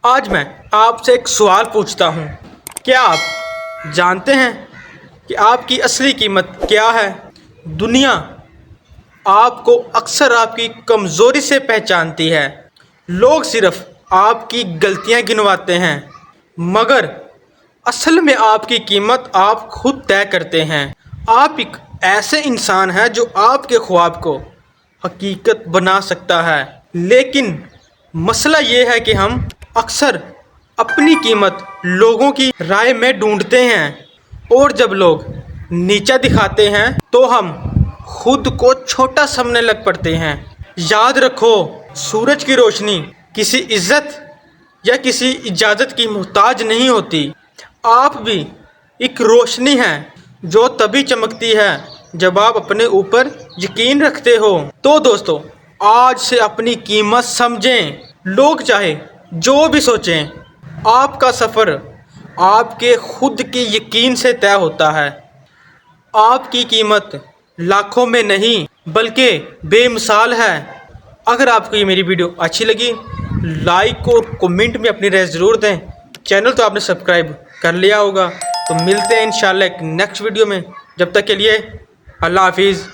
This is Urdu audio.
آج میں آپ سے ایک سوال پوچھتا ہوں، کیا آپ جانتے ہیں کہ آپ کی اصلی قیمت کیا ہے؟ دنیا آپ کو اکثر آپ کی کمزوری سے پہچانتی ہے۔ لوگ صرف آپ کی غلطیاں گنواتے ہیں، مگر اصل میں آپ کی قیمت آپ خود طے کرتے ہیں۔ آپ ایک ایسے انسان ہیں جو آپ کے خواب کو حقیقت بنا سکتا ہے، لیکن مسئلہ یہ ہے کہ ہم اکثر اپنی قیمت لوگوں کی رائے میں ڈھونڈتے ہیں، اور جب لوگ نیچا دکھاتے ہیں تو ہم خود کو چھوٹا سمجھنے لگ پڑتے ہیں۔ یاد رکھو، سورج کی روشنی کسی عزت یا کسی اجازت کی محتاج نہیں ہوتی۔ آپ بھی ایک روشنی ہیں جو تبھی چمکتی ہے جب آپ اپنے اوپر یقین رکھتے ہو۔ تو دوستو، آج سے اپنی قیمت سمجھیں۔ لوگ چاہے جو بھی سوچیں، آپ کا سفر آپ کے خود کے یقین سے طے ہوتا ہے۔ آپ کی قیمت لاکھوں میں نہیں بلکہ بے مثال ہے۔ اگر آپ کو یہ میری ویڈیو اچھی لگی، لائک اور کمنٹ میں اپنی رائے ضرور دیں۔ چینل تو آپ نے سبسکرائب کر لیا ہوگا۔ تو ملتے ہیں انشاءاللہ ایک نیکسٹ ویڈیو میں۔ جب تک کے لیے اللہ حافظ۔